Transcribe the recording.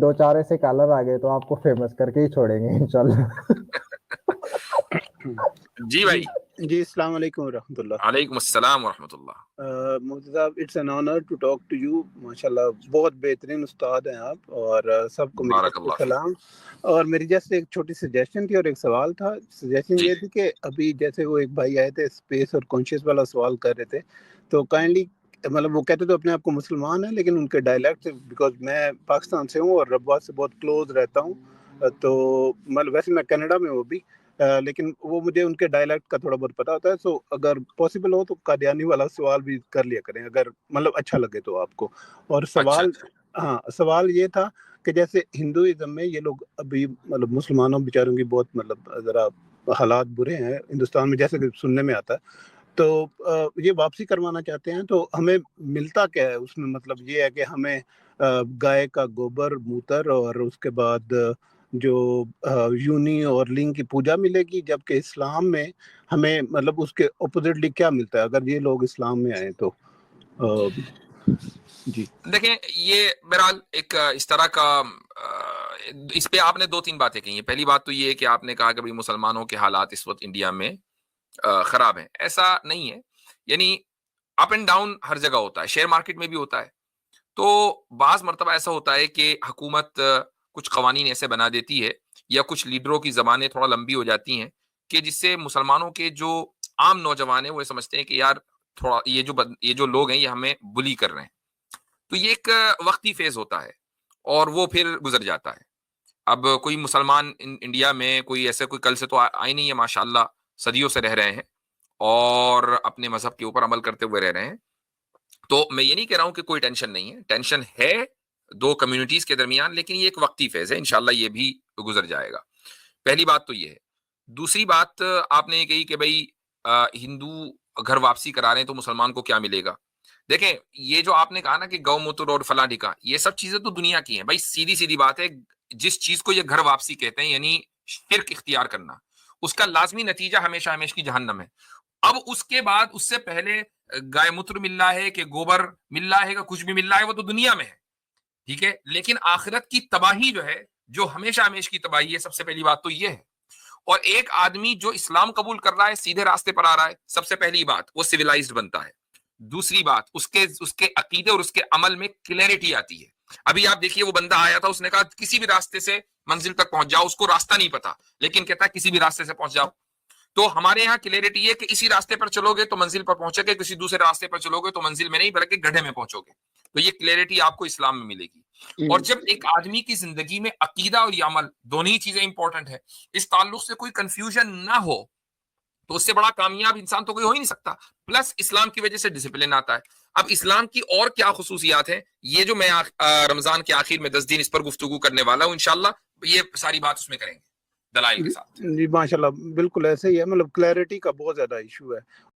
दो चार ऐसे कॉलर आ गए तो आपको फेमस करके ही छोड़ेंगे इंशाल्लाह। जी भाई। जी अस्सलाम वालेकुम रहमतुल्लाह। वालेकुम अस्सलाम वरहमतुल्लाह। मुफ्ती साहब, it's an honour to talk to you. माशाल्लाह बहुत बेहतरीन उस्ताद हैं आप, और सबको मेरी तरफ से बारकल्लाह फीक। सलाम। और मेरी जैसे एक छोटी सजेशन थी और एक सवाल था। सजेशन जी ये थी कि अभी जैसे वो एक भाई आए थे स्पेस और कॉन्शियस वाला सवाल कर रहे थे, तो काइंडली मतलब वो कहते तो अपने आप को मुसलमान है, लेकिन उनके डायलेक्ट से, बिकॉज मैं पाकिस्तान से हूँ और रब्वा से बहुत क्लोज रहता हूँ, तो मतलब वैसे मैं कनाडा में हूँ अभी, लेकिन वो मुझे उनके डायलेक्ट का थोड़ा बहुत पता होता है। सो अगर पॉसिबल हो तो कादियानी वाला सवाल भी कर लिया करें, अगर मतलब अच्छा लगे तो आपको। और अच्छा सवाल, हाँ सवाल ये था कि जैसे हिंदुइज्म में ये लोग अभी मतलब मुसलमानों बेचारों की बहुत मतलब ज़रा हालात बुरे हैं हिंदुस्तान में, जैसे कि सुनने में आता है। तो ये वापसी करवाना चाहते हैं, तो हमें मिलता क्या है उसमें? मतलब ये है कि हमें गाय का गोबर मूत्र और उसके बाद जो यूनी और लिंग की पूजा मिलेगी, जबकि इस्लाम में हमें मतलब उसके ऑपोजिटली क्या मिलता है अगर ये लोग इस्लाम में आए तो? जी देखें, ये बहरहाल एक इस तरह का इस पे आपने दो तीन बातें कही हैं। पहली बात तो ये है कि आपने कहा कि भाई मुसलमानों के हालात इस वक्त इंडिया में खराब हैं। ऐसा नहीं है, यानी अप एंड डाउन हर जगह होता है, शेयर मार्केट में भी होता है। तो बाज मर्तबा ऐसा होता है कि हुकूमत कुछ कवानीन ऐसे बना देती है, या कुछ लीडरों की जबानें थोड़ा लंबी हो जाती हैं, कि जिससे मुसलमानों के जो आम नौजवान हैं वो ये समझते हैं कि यार थोड़ा ये जो लोग हैं ये हमें बुली कर रहे हैं। तो ये एक वक्ती फेज होता है और वो फिर गुजर जाता है। अब कोई मुसलमान इंडिया में कोई ऐसे कोई कल से तो आए नहीं है, माशाल्लाह सदियों से रह रहे हैं और अपने मजहब के ऊपर अमल करते हुए रह रहे हैं। तो मैं ये नहीं कह रहा हूं कि कोई टेंशन नहीं है, टेंशन है दो कम्युनिटीज के दरमियान, लेकिन ये एक वक्ती फेज है, इंशाल्लाह ये भी गुजर जाएगा। पहली बात तो ये है। दूसरी बात आपने ये कही कि भाई हिंदू घर वापसी करा रहे हैं तो मुसलमान को क्या मिलेगा। देखें, ये जो आपने कहा ना कि गौमूत्र और फला ढिका, ये सब चीजें तो दुनिया की हैं भाई, सीधी सीधी बात है। जिस चीज को ये घर वापसी कहते हैं, यानी शिर्क इख्तियार करना, उसका लाजमी नतीजा हमेशा हमेशा की जहन्नम है। अब उसके बाद उससे पहले गाय मूत्र मिल रहा है कि गोबर मिल रहा है कि कुछ भी मिल रहा है, वो तो दुनिया में है, ठीक है। लेकिन आखिरत की तबाही जो है, जो हमेशा हमेशा की तबाही है, सबसे पहली बात तो ये है। और एक आदमी जो इस्लाम कबूल कर रहा है, सीधे रास्ते पर आ रहा है, सबसे पहली बात वो सिविलाइज्ड बनता है। दूसरी बात, उसके उसके अकीदे और उसके अमल में क्लैरिटी आती है। अभी आप देखिए, वो बंदा आया था, उसने कहा किसी भी रास्ते से मंजिल तक पहुंच जाओ, उसको रास्ता नहीं पता, लेकिन कहता है किसी भी रास्ते से पहुंच जाओ। तो हमारे यहाँ क्लैरिटी है कि इसी रास्ते पर चलोगे तो मंजिल पर पहुंचोगे, किसी दूसरे रास्ते पर चलोगे तो मंजिल में नहीं बल्कि गड्ढे में पहुंचोगे। तो ये क्लैरिटी आपको इस्लाम में मिलेगी। और जब एक आदमी की जिंदगी में अकीदा और अमल दोनों ही चीजें इंपॉर्टेंट है, इस ताल्लुक से कोई कंफ्यूजन ना हो, तो उससे बड़ा कामयाब इंसान तो कोई हो ही नहीं सकता। प्लस इस्लाम की वजह से डिसिप्लिन आता है। अब इस्लाम की और क्या खुसूसियात है, ये जो मैं रमजान के आखिर में 10 दिन इस पर गुफ्तगू करने वाला हूँ, इंशाल्लाह ये सारी बात उसमें करेंगे दलाइल के साथ। जी माशाल्लाह, बिल्कुल ऐसे ही है। मतलब क्लैरिटी का बहुत ज्यादा इशू है।